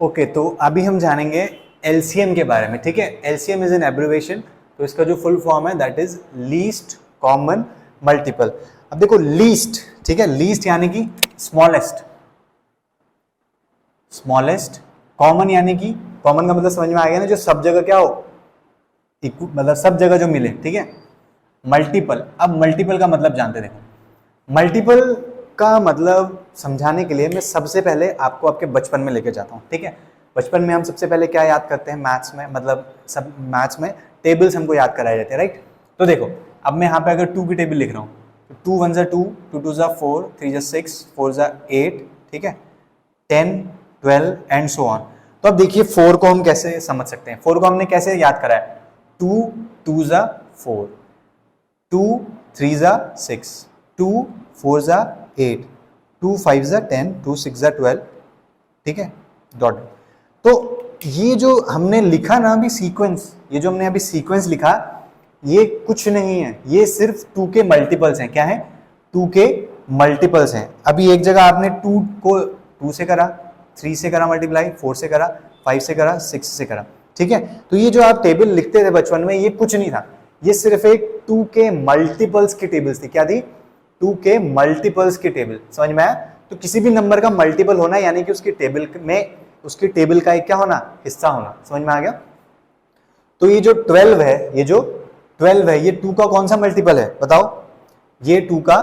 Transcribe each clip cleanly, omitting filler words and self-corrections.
Okay तो अभी हम जानेंगे एलसीएम के बारे में। ठीक है, एलसीएम इज एन एब्रिविएशन, तो इसका जो फुल फॉर्म है that is least common multiple. अब देखो लीस्ट, ठीक है, लीस्ट यानी कि स्मॉलेस्ट, स्मॉलेस्ट, कॉमन यानी कि कॉमन का मतलब समझ में आ गया ना, जो सब जगह क्या हो, मतलब सब जगह जो मिले। ठीक है, मल्टीपल, अब मल्टीपल का मतलब जानते देखो। मल्टीपल का मतलब समझाने के लिए मैं सबसे पहले आपको आपके बचपन में लेके जाता हूँ। ठीक है, बचपन में हम सबसे पहले क्या याद करते हैं मैथ्स में, मतलब सब मैथ्स में टेबल्स हमको याद कराए जाते हैं, राइट। तो देखो अब मैं यहाँ पे अगर 2 की टेबल लिख रहा हूँ तो 2 1 2, 2 2 4, 3 6, 4 8, ठीक है, 10 12 एंड सो ऑन। तो अब देखिए 4 को हम कैसे समझ सकते हैं, 4 को हमने कैसे याद करा है, 2 2 4, 2 3 6, 2 4 8, 2 5 10, 2 6 12, ठीक है, डॉट। तो ये जो हमने लिखा ना अभी सीक्वेंस, ये जो हमने अभी सीक्वेंस लिखा, ये कुछ नहीं है, ये सिर्फ 2 के मल्टीपल्स हैं। क्या है? 2 के मल्टीपल्स हैं। अभी एक जगह आपने 2 को 2 से करा, 3 से करा मल्टीप्लाई, 4 से करा, 5 से करा, 6 से करा। ठीक है, तो ये जो आप टेबल लिखते थे बचपन में, ये कुछ नहीं था, ये सिर्फ एक 2 के मल्टीपल्स की टेबल्स थी। क्या थी? 2 के मल्टीपल्स की टेबल। समझ में आया? तो किसी भी नंबर का मल्टीपल होना यानी कि उसकी टेबल में, उसकी टेबल का एक क्या होना, हिस्सा होना। समझ में आ गया? तो ये जो 12 है, ये जो 12 है, ये 2 का कौन सा मल्टीपल है बताओ? ये 2 का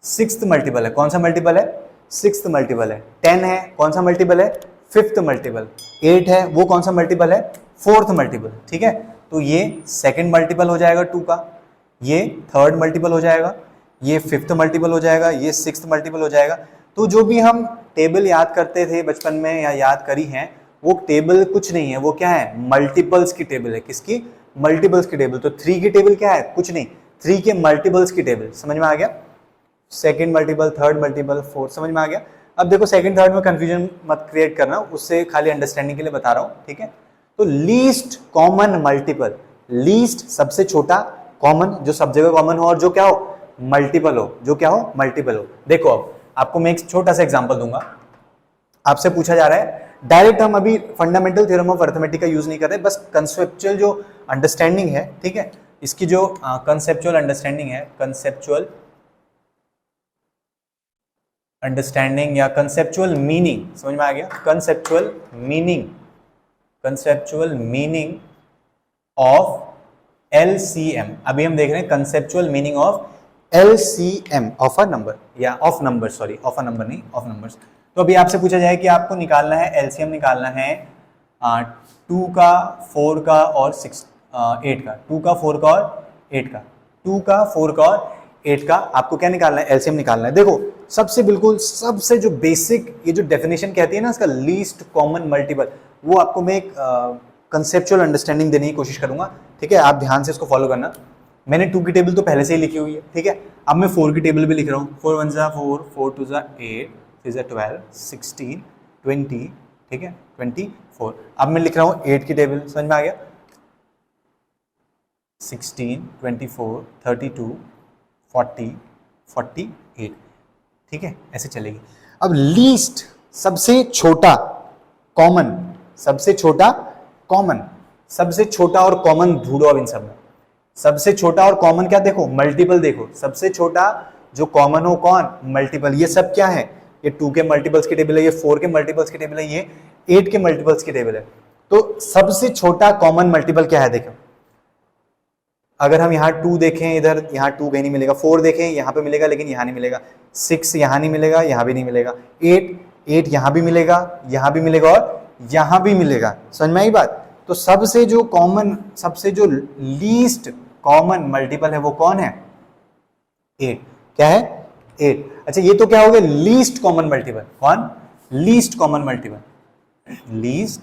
6th मल्टीपल है। कौन सा मल्टीपल है? 6th मल्टीपल है। 10 है, कौन सा मल्टीपल है? 5th multiple. 8 है, वो कौन सा मल्टीपल है? 4th multiple. ठीक है, तो ये 2nd मल्टीपल हो जाएगा 2 का, ये 3rd मल्टीपल हो जाएगा, ये 5th मल्टीपल हो जाएगा, ये 6th मल्टीपल हो जाएगा। तो जो भी हम टेबल याद करते थे बचपन में या याद करी है, वो टेबल कुछ नहीं है, वो क्या है? मल्टीपल्स की टेबल है। किसकी? मल्टीपल्स की टेबल। तो 3 की टेबल क्या है? कुछ नहीं, 3 के मल्टीपल्स की टेबल। समझ में आ गया? 2nd multiple, 3rd multiple, 4th, समझ में आ गया? अब देखो 2nd 3rd में कंफ्यूजन मत क्रिएट करना, उससे खाली अंडरस्टैंडिंग के लिए बता रहा हूं। ठीक है, तो लीस्ट कॉमन मल्टीपल, लीस्ट सबसे छोटा, कॉमन जो सब जगह कॉमन हो, और जो क्या हो? मल्टीपल हो। जो क्या हो? मल्टीपल हो। देखो अब आपको मैं एक छोटा सा एग्जांपल दूंगा। आपसे पूछा जा रहा है, डायरेक्ट हम अभी फंडामेंटल थ्योरम ऑफ अरिथमेटिक का यूज नहीं कर रहे, बस कंसेप्चुअल जो अंडरस्टैंडिंग है, ठीक है, इसकी जो कंसेप्चुअल अंडरस्टैंडिंग है, कंसेप्चुअल अंडरस्टैंडिंग या कंसेप्चुअल मीनिंग, समझ में आ गया? Conceptual meaning, conceptual meaning of LCM. अभी हम देख रहे हैं conceptual meaning of LCM of a number, या of number, sorry of a number नहीं, ऑफ नंबर्स। तो अभी आपसे पूछा जाए कि आपको निकालना है एलसीएम, निकालना है 2 का, 4 का और 8 का, 2 का, 4 का और 8 का, 2 का, 4 का और 8 का आपको क्या निकालना है? एलसीएम निकालना है। देखो सबसे बिल्कुल सबसे जो बेसिक ये जो डेफिनेशन कहती है ना इसका, लीस्ट कॉमन मल्टीपल, वो आपको मैं एक कंसेप्चुअल अंडरस्टैंडिंग देने की कोशिश करूंगा। ठीक है, आप ध्यान से इसको फॉलो करना। मैंने 2 की टेबल तो पहले से ही लिखी हुई है, ठीक है, अब मैं 4 की टेबल भी लिख रहा हूँ। 4 1 4, 4 2 8, 3 12, 16 20, ठीक है, 24। अब मैं लिख रहा हूँ 8 की टेबल। समझ में आ गया? 16 24 32 40 48, ठीक है, ऐसे चलेगी। अब लीस्ट सबसे छोटा कॉमन, सबसे छोटा कॉमन, सबसे छोटा और कॉमन ढूंढो। अब इन सब में सबसे छोटा और कॉमन क्या देखो? मल्टीपल देखो। सबसे छोटा जो कॉमन हो कौन? मल्टीपल। ये सब क्या है? ये 2 के मल्टीपल्स की टेबल है, ये 4 के मल्टीपल्स की टेबल है, ये 8 के मल्टीपल्स की टेबल है। तो सबसे छोटा कॉमन मल्टीपल क्या है? देखो अगर हम यहाँ 2 देखें, इधर यहाँ 2 कहीं नहीं मिलेगा, 4 देखें यहाँ पे मिलेगा लेकिन यहाँ नहीं मिलेगा, 6 यहाँ नहीं मिलेगा, यहाँ भी नहीं मिलेगा, 8 यहाँ भी मिलेगा, यहाँ भी मिलेगा और यहाँ भी मिलेगा। समझ में आई बात? तो सबसे जो कॉमन, सबसे जो लीस्ट कॉमन मल्टीपल है वो कौन है? 8। क्या है? 8। अच्छा ये तो क्या हो गया? Least common multiple. कौन? Least common multiple, least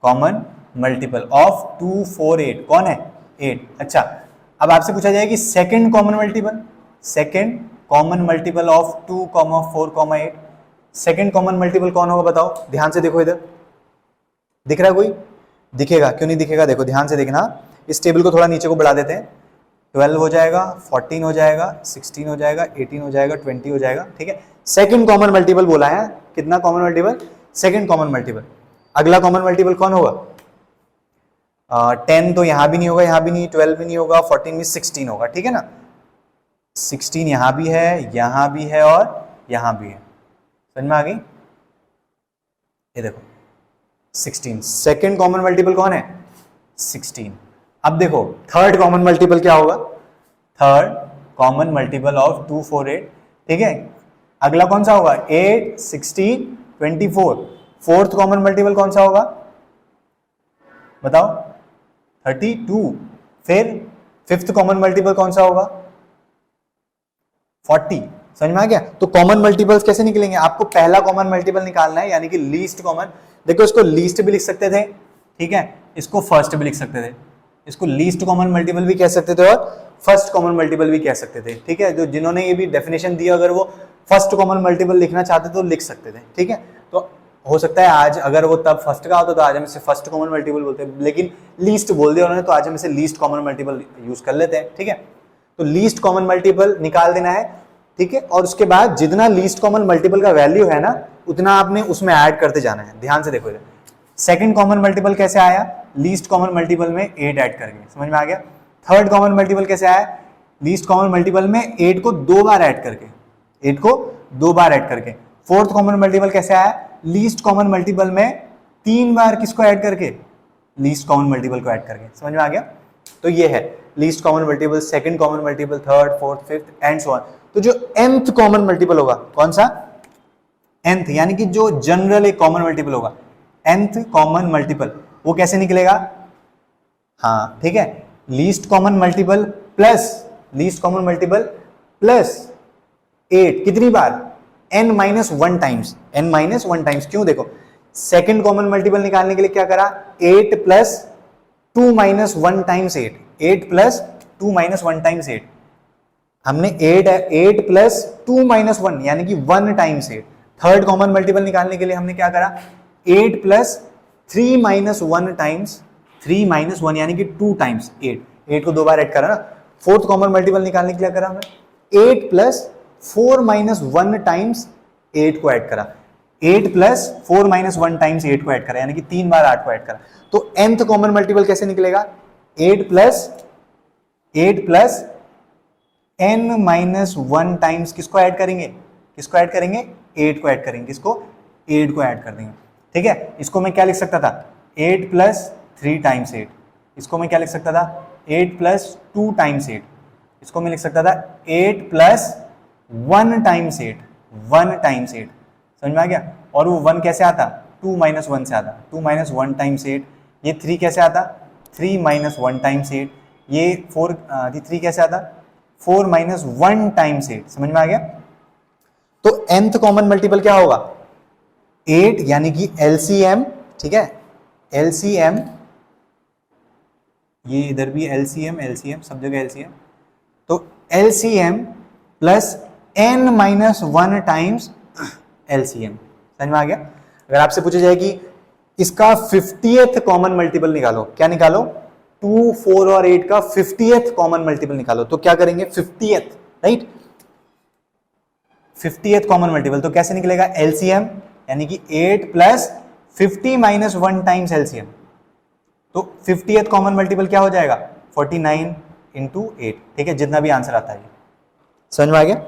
common multiple of 2 4 8 कौन है? 8। अच्छा अब आपसे पूछा जाए कि second common multiple, second common multiple of 2 4 8, second common multiple कौन होगा बताओ? ध्यान से देखो, इधर दिख रहा है कोई? दिखेगा, क्यों नहीं दिखेगा? देखो ध्यान से देखना, इस टेबल को थोड़ा नीचे को बढ़ा देते हैं। 12 हो जाएगा, 14 हो जाएगा, 16 हो जाएगा, 18 हो जाएगा, 20 हो जाएगा, ठीक है। सेकंड कॉमन मल्टीपल बोला है, कितना common multiple? Second common multiple. अगला कॉमन मल्टीपल कौन होगा? 10 तो यहां भी नहीं होगा, यहां भी नहीं, 12 भी नहीं होगा, 14 भी, 16 होगा, ठीक है ना। 16 यहां भी है, यहां भी है और यहां भी है। समझ में आ गई? ये देखो 16, सेकेंड कॉमन मल्टीपल कौन है? 16। अब देखो थर्ड कॉमन मल्टीपल क्या होगा? थर्ड कॉमन मल्टीपल ऑफ 2, 4, 8, ठीक है। अगला कौन सा होगा? 8, 16, 24। फोर्थ कॉमन मल्टीपल कौन सा होगा बताओ? 32। फिर फिफ्थ कॉमन मल्टीपल कौन सा होगा? 40। समझ में आ गया? तो कॉमन मल्टीपल्स कैसे निकलेंगे? आपको पहला कॉमन मल्टीपल निकालना है, यानी कि लीस्ट कॉमन। देखो इसको लीस्ट भी लिख सकते थे, ठीक है, इसको फर्स्ट भी लिख सकते थे, इसको लीस्ट कॉमन मल्टीपल भी कह सकते थे और फर्स्ट कॉमन मल्टीपल भी कह सकते थे, ठीक है। जो जिन्होंने ये भी डेफिनेशन दी, अगर वो फर्स्ट कॉमन मल्टीपल लिखना चाहते तो लिख सकते थे, ठीक है। तो हो सकता है आज अगर वो तब फर्स्ट का होता तो आज हम इसे फर्स्ट कॉमन मल्टीपल बोलते हैं, लेकिन लीस्ट बोल दिया उन्होंने तो आज हम इसे लीस्ट कॉमन मल्टीपल यूज कर लेते हैं, ठीक है। तो लीस्ट कॉमन मल्टीपल निकाल देना है, ठीक है, और उसके बाद जितना लीस्ट कॉमन मल्टीपल का वैल्यू है ना उतना आपने उसमें ऐड करते जाना है। ध्यान से देखो इधर, सेकंड कॉमन मल्टीपल कैसे आया? लीस्ट कॉमन मल्टीपल में 8 ऐड करके। समझ में आ गया? थर्ड कॉमन मल्टीपल कैसे आया? लीस्ट कॉमन मल्टीपल में 8 को 2 बार ऐड करके, 8 को 2 बार ऐड करके। फोर्थ कॉमन मल्टीपल कैसे आया? लीस्ट कॉमन मल्टीपल में 3 बार किसको ऐड करके? लीस्ट कॉमन मल्टीपल को ऐड करके। समझ में आ गया? तो ये है least common multiple, second common multiple, third, fourth, fifth and so on. तो जो nth कॉमन मल्टीपल होगा, कौन सा? nth, यानी कि जो जनरल एक कॉमन मल्टीपल होगा, nth कॉमन मल्टीपल, वो कैसे निकलेगा? हाँ ठीक है, least common multiple plus least common multiple plus 8 कितनी बार? n-1 times, n-1 times. क्यों? देखो सेकंड कॉमन मल्टीपल निकालने के लिए क्या करा? 8 प्लस 2-1 टाइम्स 8, 8 प्लस 2-1 टाइम्स 8। हमने 8 प्लस 2-1 यानी कि 1 टाइम्स 8। थर्ड कॉमन मल्टीपल निकालने के लिए हमने क्या करा? 8 प्लस 3-1 टाइम्स 3-1 यानी कि 2 टाइम्स 8, 8 को 2 बार ऐड करा ना। फोर्थ कॉमन मल्टीपल निकालने के लिए करा हमने 8 प्लस 4-1 टाइम्स 8 को ऐड करा, 8 प्लस 4-1 टाइम्स 8 को ऐड करा, यानी कि 3 बार 8 को ऐड करा। तो nth कॉमन मल्टीपल कैसे निकलेगा? 8 प्लस n-1 टाइम्स किसको ऐड करेंगे? किसको ऐड करेंगे? 8 को ऐड करेंगे। किसको? 8 को ऐड कर देंगे, ठीक है। इसको मैं क्या लिख सकता था? 8 प्लस 3 टाइम्स 8। इसको मैं क्या लिख सकता था? 8 प्लस 2 टाइम्स 8। इसको मैं लिख सकता था 8 प्लस 1 टाइम्स 8, 1 टाइम्स 8। समझ में आ गया? और वो 1 कैसे आता? 2-1 से आता, 2-1 टाइम्स 8। ये 3 कैसे आता? 3-1 टाइम्स 8। ये 3 कैसे आता? 4-1 टाइम्स 8। समझ में आ गया? तो nth कॉमन मल्टीपल क्या होगा? 8, यानी कि LCM, ठीक है, LCM, ये इधर भी LCM सब जगह LCM। तो LCM plus n-1 times LCM। समझ में आ गया? अगर आपसे पूछा जाए कि इसका 50th कॉमन मल्टीपल निकालो, क्या निकालो? 2, 4 और 8 का 50th कॉमन मल्टीपल निकालो, तो क्या करेंगे? 50th, right, 50th common multiple. तो कैसे निकलेगा? LCM, यानी कि 8 प्लस 50-1 टाइम्स LCM। तो 50th कॉमन मल्टीपल क्या हो जाएगा? 49 इंटू 8, ठीक है, जितना भी आंसर आता है। समझ में आ गया?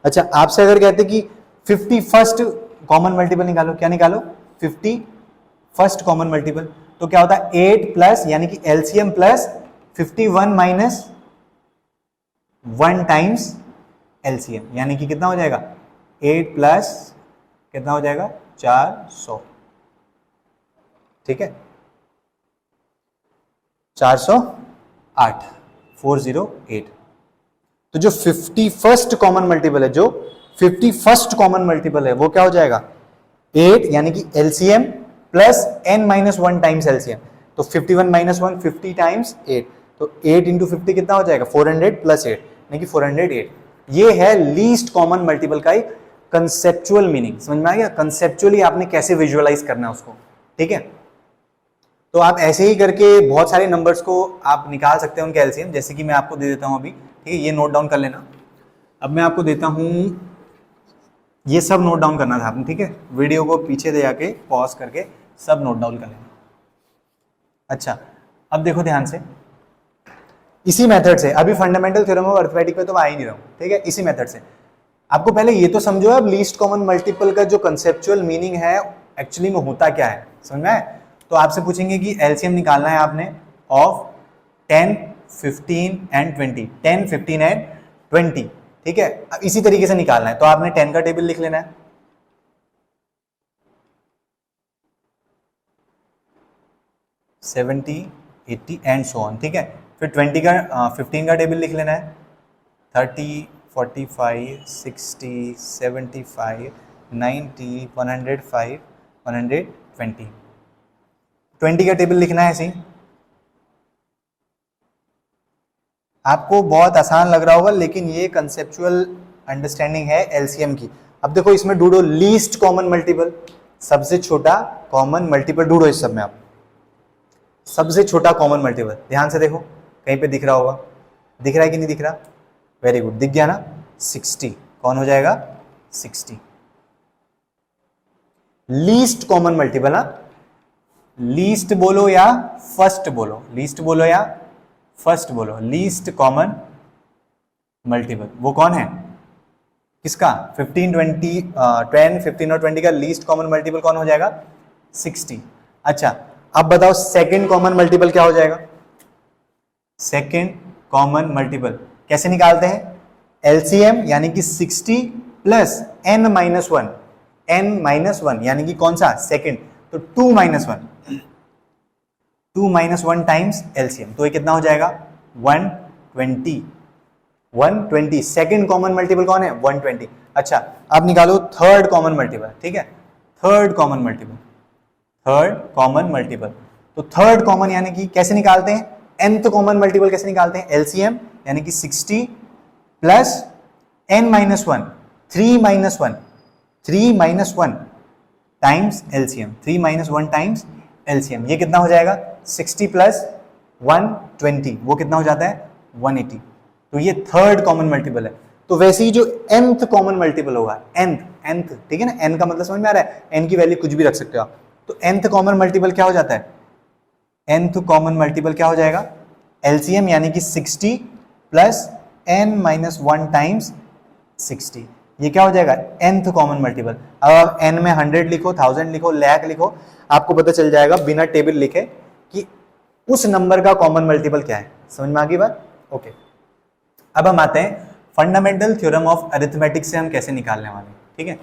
अच्छा, आपसे अगर कहते कि 51st कॉमन मल्टीपल निकालो, क्या निकालो? 51st कॉमन मल्टीपल, तो क्या होता है? 8 प्लस, यानी कि LCM plus 51 minus 1 times LCM, यानी कि कितना हो जाएगा? 8 प्लस कितना हो जाएगा? 400, ठीक है, 408, 408। तो जो 51st कॉमन मल्टीपल है, जो 51st कॉमन मल्टीपल है, वो क्या हो जाएगा? 8, यानी कि LCM plus n-1 times LCM। तो 51 माइनस 1, 50 टाइम्स 8, तो 8 इंटू 50 कितना हो जाएगा? 400 प्लस 8, यानी कि 408। ये है लीस्ट कॉमन मल्टीपल का एक कंसेप्चुअल मीनिंग। समझ में आ गया? कंसेप्चुअली आपने कैसे विजुअलाइज करना है उसको, ठीक है। तो आप ऐसे ही करके बहुत सारे नंबर्स को आप निकाल सकते हैं उनके LCM, जैसे कि मैं आपको दे देता हूं अभी, ठीक है, ये नोट डाउन कर लेना। अब मैं आपको देता हूं, ये सब नोट डाउन करना था आपने, ठीक है, वीडियो को पीछे दे जाके पॉज करके सब नोट डाउन कर लेना। अच्छा, अब देखो ध्यान से, इसी मेथड से, अभी फंडामेंटल थ्योरम ऑफ अरिथमेटिक पे तो आ ही नहीं रहा हूं, ठीक है, इसी मेथड से आपको पहले ये तो समझो अब लीस्ट कॉमन मल्टीपल का जो कंसेप्चुअल मीनिंग है एक्चुअली में होता क्या है, समझ में आए? तो आपसे पूछेंगे कि एलसीएम निकालना है आपने ऑफ 10, 15 एंड 20, 10, 15 एंड 20, ठीक है। अब इसी तरीके से निकालना है तो आपने 10 का टेबल लिख लेना है, 70, 80 एंड सो ऑन, ठीक है। फिर 20 का 15 का टेबल लिख लेना है, 30, 45, 60, 75, 90, 105, 120, 20 का टेबल लिखना है। ऐसे आपको बहुत आसान लग रहा होगा लेकिन ये कंसेप्चुअल अंडरस्टैंडिंग है एलसीएम की। अब देखो इसमें ढूंढो लीस्ट कॉमन मल्टीपल, सबसे छोटा कॉमन मल्टीपल ढूंढो इस सब में आप, सबसे छोटा कॉमन मल्टीपल। ध्यान से देखो कहीं पे दिख रहा होगा, दिख रहा है कि नहीं दिख रहा? वेरी गुड, दिख गया ना, 60 कौन हो जाएगा? 60 लीस्ट कॉमन मल्टीपल। हाँ, लीस्ट बोलो या फर्स्ट बोलो, लीस्ट बोलो या फर्स्ट बोलो, लीस्ट कॉमन मल्टीपल वो कौन है? किसका? 15, 20, 10, 15 और 20 का लीस्ट कॉमन मल्टीपल कौन हो जाएगा? 60। अच्छा, अब बताओ सेकंड कॉमन मल्टीपल क्या हो जाएगा? सेकंड कॉमन मल्टीपल कैसे निकालते हैं? एलसीएम यानी कि 60 plus n minus 1, n minus 1 यानी कि कौन सा? सेकंड, तो 2 माइनस 1, 2 माइनस 1 टाइम्स एलसीएम, तो ये कितना हो जाएगा? 120, 120। सेकंड कॉमन मल्टीपल कौन है? 120। अच्छा, अब निकालो थर्ड कॉमन मल्टीपल, ठीक है, third common multiple, third common multiple. तो थर्ड कॉमन यानी कि कैसे निकालते हैं? nth कॉमन मल्टीपल कैसे निकालते हैं? एलसीएम यानी कि 60 plus n minus 1, 3 minus 1, 3 minus 1 times LCM, 3 minus 1 times LCM, ये कितना हो जाएगा? 60 प्लस 120, वो कितना हो जाता है? 180। तो ये थर्ड कॉमन मल्टीपल है। तो वैसे ही जो nth कॉमन मल्टीपल होगा, nth, ठीक है ना, n का मतलब समझ में आ रहा है, n की वैल्यू कुछ भी रख सकते हो आप। तो nth कॉमन मल्टीपल क्या हो जाता है? nth कॉमन मल्टीपल क्या हो जाएगा? एलसीएम यानी कि 60 प्लस n माइनस 1 टाइम्स 60, ये क्या हो जाएगा? nth common multiple. अब आप n में 100 लिखो, 1000 लिखो, लाख लिखो, आपको पता चल जाएगा बिना टेबल लिखे कि उस नंबर का कॉमन मल्टीपल क्या है। समझ में आ गई बात? ओके, अब हम आते हैं फंडामेंटल थ्योरम ऑफ अरिथमेटिक से हम कैसे निकालने वाले हैं, ठीक है।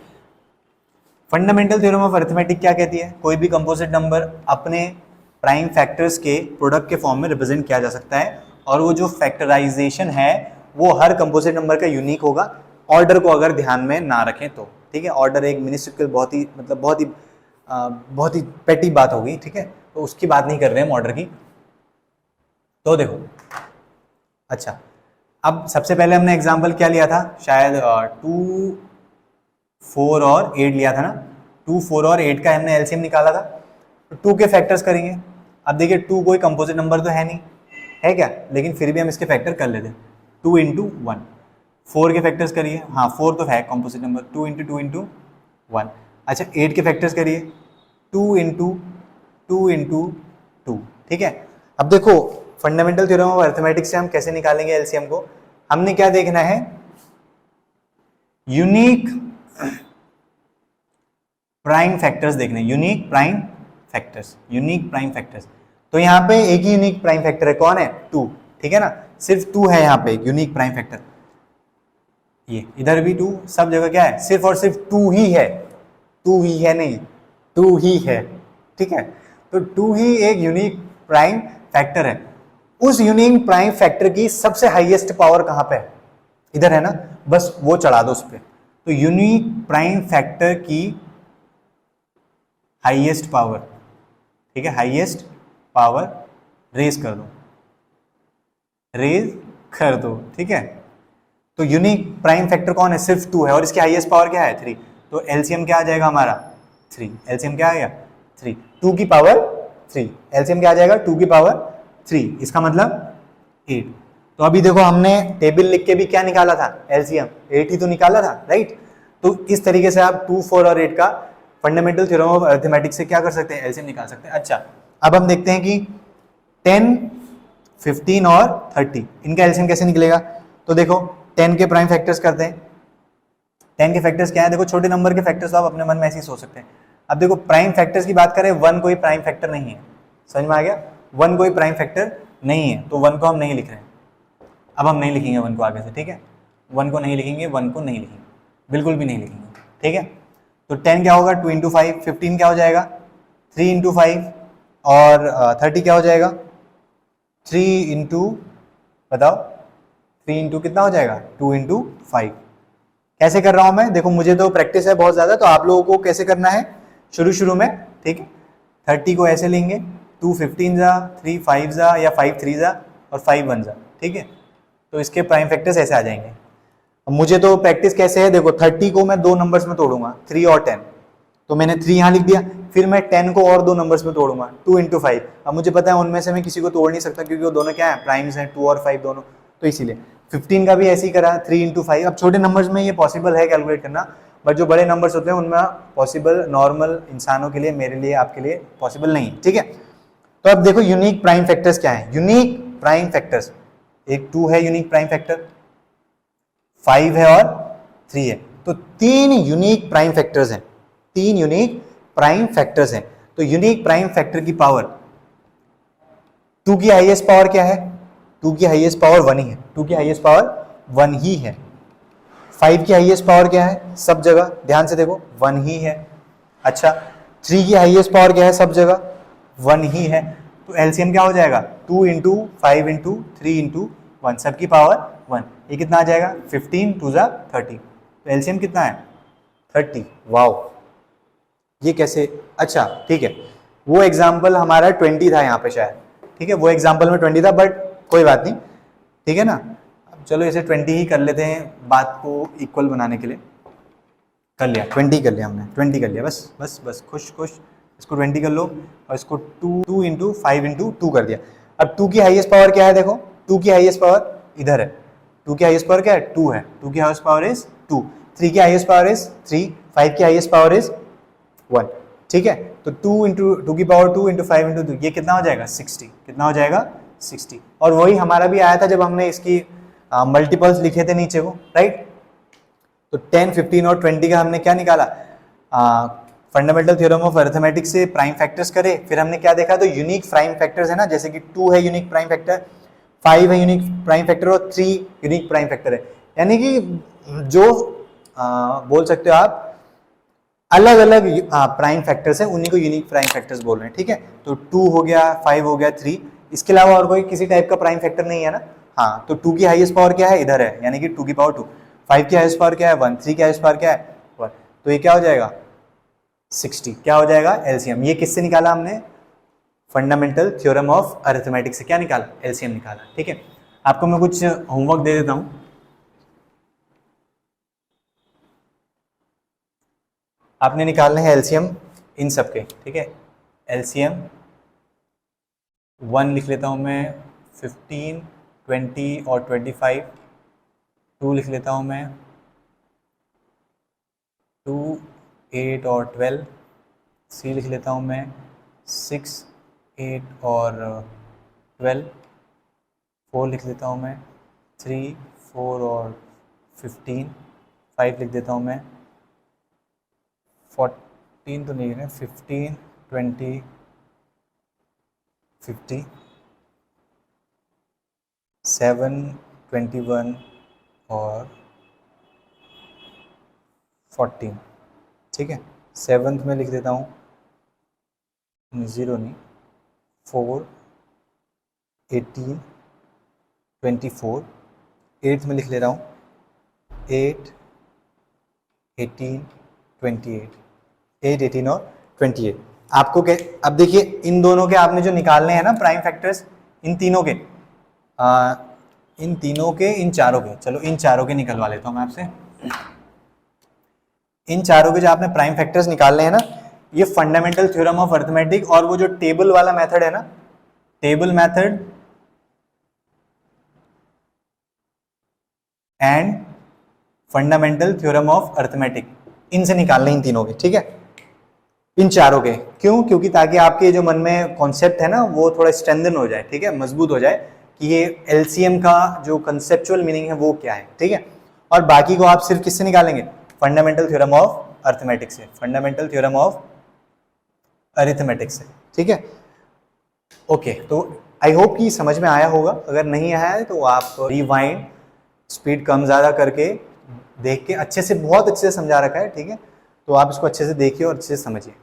फंडामेंटल थ्योरम ऑफ अरिथमेटिक क्या कहती है? कोई भी कंपोजिट नंबर अपने प्राइम फैक्टर्स के प्रोडक्ट के फॉर्म में रिप्रेजेंट किया जा सकता है, और वो जो फैक्टराइजेशन है वो हर कंपोजिट नंबर का यूनिक होगा, ऑर्डर को अगर ध्यान में ना रखें तो, ठीक है। ऑर्डर एक मिनिस्टिकल बहुत ही पेटी बात होगी, ठीक है, तो उसकी बात नहीं कर रहे हैं हम ऑर्डर की। तो देखो, अच्छा, अब सबसे पहले हमने एग्जांपल क्या लिया था? शायद 2, 4 और 8 लिया था ना। 2, 4 और 8 का हमने एलसीएम निकाला था, तो 2 के फैक्टर्स करेंगे। अब देखिए 2 कोई कंपोजिट नंबर तो है नहीं, है क्या, लेकिन फिर भी हम इसके फैक्टर कर लेते हैं, 2 इंटू 1। 4 के फैक्टर्स करिए, हाँ 4 तो है कंपोजिट नंबर, 2 इंटू 2 इंटू 1। अच्छा, 8 के फैक्टर्स करिए, 2 इंटू 2 इंटू 2, ठीक है। अब देखो फंडामेंटल थ्योरम ऑफ अरिथमेटिक से हम कैसे निकालेंगे एलसीएम को? हमने क्या देखना है? यूनिक प्राइम फैक्टर्स देखने, unique prime factors, unique prime factors. तो यहाँ पे एक ही यूनिक प्राइम फैक्टर है, कौन है? 2, ठीक है ना, सिर्फ 2 है यहाँ पे एक यूनिक प्राइम फैक्टर। ये इधर भी 2, सब जगह क्या है? सिर्फ और सिर्फ 2 ही है, 2 ही है नहीं, 2 ही है, ठीक है। तो 2 ही एक यूनिक प्राइम फैक्टर है। उस यूनिक प्राइम फैक्टर की सबसे हाईएस्ट पावर कहां पे है? इधर है ना, बस वो चढ़ा दो उस पर। तो यूनिक प्राइम फैक्टर की हाईएस्ट पावर, ठीक है, हाईएस्ट पावर रेज कर दो, रेज कर दो, ठीक है। तो यूनिक प्राइम फैक्टर कौन है? सिर्फ 2 है, और इसकी हाईएस्ट पावर क्या है? 3। तो एलसीएम क्या आ जाएगा हमारा? 3। एलसीएम क्या आ गया? 3, 2 की पावर 3। एलसीएम क्या आ जाएगा? 2 की पावर 3, इसका मतलब 8। तो अभी देखो हमने टेबल लिख के भी क्या निकाला था? एलसीएम 8 ही तो निकाला था, राइट। तो इस तरीके से आप 2, 4 और 8 का फंडामेंटल थ्योरम ऑफ अरिथमेटिक से क्या कर सकते हैं, एलसीएम निकाल सकते हैं। अच्छा, अब हम देखते हैं कि 10, 15 और 30 इनका एलसीएम कैसे निकलेगा। तो देखो 10 के प्राइम फैक्टर्स करते हैं। 10 के फैक्टर्स क्या है, देखो छोटे नंबर के फैक्टर्स तो आप अपने मन में ऐसे ही सोच सकते हैं। अब देखो प्राइम फैक्टर्स की बात करें, 1 कोई प्राइम फैक्टर नहीं है, समझ में आ गया, 1 कोई प्राइम फैक्टर नहीं है, तो 1 को हम नहीं लिख रहे हैं। अब हम नहीं लिखेंगे 1 को आगे से, ठीक है, 1 को नहीं लिखेंगे, 1 को नहीं लिखेंगे, बिल्कुल भी नहीं लिखेंगे, ठीक है। तो 10 क्या होगा, 2 इंटू 5, 15 क्या हो जाएगा, 3 इंटू 5, और 30 क्या हो जाएगा, 3 इंटू, बताओ 3 इंटू कितना हो जाएगा, 2 इंटू 5। कैसे कर रहा हूं मैं, देखो मुझे तो प्रैक्टिस है बहुत ज्यादा, तो आप लोगों को कैसे करना है शुरू शुरू में, ठीक है। 30 को ऐसे लेंगे, 2 15 जा, 3 5 जा, या 5 3 जा, और 5 1 जा, ठीक है। तो इसके प्राइम फैक्टर्स ऐसे आ जाएंगे। अब मुझे तो प्रैक्टिस कैसे है, देखो 30 को मैं 2 नंबर्स में तोड़ूंगा, 3 और 10, तो मैंने 3 यहाँ लिख दिया, फिर मैं 10 को और 2 नंबर्स में तोड़ूंगा, 2 इंटू 5। अब मुझे पता है उनमें से मैं किसी को तोड़ नहीं सकता, क्योंकि वो दोनों क्या है, प्राइम्स हैं, 2 और 5 दोनों, तो इसीलिए 15 का भी ऐसे ही करा, 3 इंटू 5। अब छोटे नंबर्स में ये पॉसिबल है कैलकुलेट करना, बट जो बड़े नंबर्स होते हैं उनमें पॉसिबल, नॉर्मल इंसानों के लिए, मेरे लिए, आपके लिए पॉसिबल नहीं है, ठीक है। तो अब देखो यूनिक प्राइम फैक्टर्स क्या है, यूनिक प्राइम फैक्टर्स, एक 2 है यूनिक प्राइम फैक्टर, 5 है और 3 है, तो 3 यूनिक प्राइम फैक्टर्स हैं, 3 यूनिक प्राइम फैक्टर्स हैं। तो यूनिक प्राइम फैक्टर की पावर, 2 की हाईएस्ट पावर क्या है, 2 की हाईएस्ट पावर 1 ही है, 2 की हाईएस्ट पावर 1 ही है। 5 की हाईएस्ट पावर क्या है, सब जगह ध्यान से देखो 1 ही है। अच्छा, 3 की हाईएस्ट पावर क्या है, सब जगह 1 ही है। तो एलसीएम क्या हो जाएगा, 2 इंटू 5 इंटू 3 इंटू 1, सबकी पावर 1, ये कितना आ जाएगा, 15 2 जा 30। तो एलसीएम कितना है, 30। वाओ, ये कैसे, अच्छा ठीक है, वो एग्जाम्पल हमारा 20 था यहाँ पे शायद, ठीक है, वो एग्जाम्पल में 20 था, बट कोई बात नहीं, ठीक है ना। अब चलो इसे 20 ही कर लेते हैं, बात को इक्वल बनाने के लिए। कर लिया, 20 कर लिया हमने, 20 कर लिया, बस बस बस, खुश खुश, इसको 20 कर लो, और इसको 2 इंटू 5 इंटू 2 कर दिया। अब 2 की हाईएस्ट पावर क्या है, देखो 2 की हाईएस्ट पावर इधर है, 2 की हाईएस्ट पावर क्या है, 2 है, 2 की हाईएस्ट पावर इज 2, 3 की हाईएस्ट पावर इज 3, 5 की हाईएस्ट पावर इज 1, ठीक है। तो 2 इंटू 2 की पावर 2 इंटू 5 इंटू 2, ये कितना हो जाएगा, 60, कितना हो जाएगा, 60। और वही हमारा भी आया था जब हमने इसकी मल्टीपल्स लिखे थे नीचे को, राइट। तो 10, 15 और 20 का हमने क्या निकाला, फंडामेंटल थ्योरम ऑफ अरिथमेटिक से प्राइम फैक्टर्स करे, फिर हमने क्या देखा, तो यूनिक प्राइम फैक्टर्स है ना, जैसे कि 2 है यूनिक प्राइम फैक्टर, 5 है यूनिक प्राइम फैक्टर, और 3 यूनिक प्राइम फैक्टर है। यानी कि जो बोल सकते हो आप अलग अलग प्राइम फैक्टर्स है, उन्हीं को यूनिक प्राइम फैक्टर्स बोल रहे हैं, ठीक है। तो 2 हो गया, 5 हो गया, 3, इसके अलावा और कोई किसी टाइप का प्राइम फैक्टर नहीं है ना। हाँ, तो 2 की हाईएस्ट पावर क्या है, इधर है, यानी कि 2 की पावर 2, 5 की हाईएस्ट पावर क्या है 1, 3 की हाईएस्ट पावर क्या है 1, तो ये क्या हो जाएगा 60, क्या हो जाएगा एलसीएम। ये किससे निकाला हमने, फंडामेंटल थ्योरम ऑफ अरिथमेटिक से क्या निकाला, एलसीएम निकाला, ठीक है। आपको मैं कुछ होमवर्क दे देता हूं, आपने निकालने हैं एलसीएम इन सब के, ठीक है। एलसीएम 1 लिख लेता हूं मैं, 15, 20 और 25, 2 लिख लेता हूं मैं, 2, 8 और 12, 3 लिख लेता हूं मैं, 6, 8 और 12, 4 लिख लेता हूं मैं, 3, 4 और 15, 5 लिख देता हूं मैं, 14 तो नहीं है, 15, 20, 50, 7, 21 और 14, ठीक है। 7th में लिख देता हूँ 0 नहीं, 4, 18, 24, 8th में लिख ले रहा हूँ 8, 18, 28, 8, 18 और 28। आपको क्या, अब देखिए इन दोनों के आपने जो निकालने हैं ना प्राइम फैक्टर्स, इन तीनों के इन चारों के, चलो इन चारों के निकलवा लेता हूँ मैं आपसे। इन चारों के जो आपने प्राइम फैक्टर्स निकालने हैं ना, ये फंडामेंटल थ्योरम ऑफ अरिथमेटिक और वो जो टेबल वाला मेथड है ना, table method and fundamental theorem of arithmetic, इनसे निकालने इन तीनों के, ठीक है। इन चारों के। क्यों? क्योंकि ताकि आपके जो मन में कॉन्सेप्ट है ना वो थोड़ा स्ट्रेंथन हो जाए, ठीक है, मजबूत हो जाए कि ये एलसीएम का जो कंसेप्चुअल मीनिंग है वो क्या है, ठीक है। और बाकी को आप सिर्फ किससे निकालेंगे? फंडामेंटल थ्योरम ऑफ अर्थमेटिक्स से, फंडामेंटल थ्योरम ऑफ अरिथमेटिक्स से, ठीक है। ओके, तो आई होप कि समझ में आया होगा। अगर नहीं आया है तो आप रिवाइंड, स्पीड कम ज़्यादा करके देख के अच्छे से, बहुत अच्छे से समझा रखा है, ठीक है, तो आप इसको अच्छे से देखिए और अच्छे से समझिए।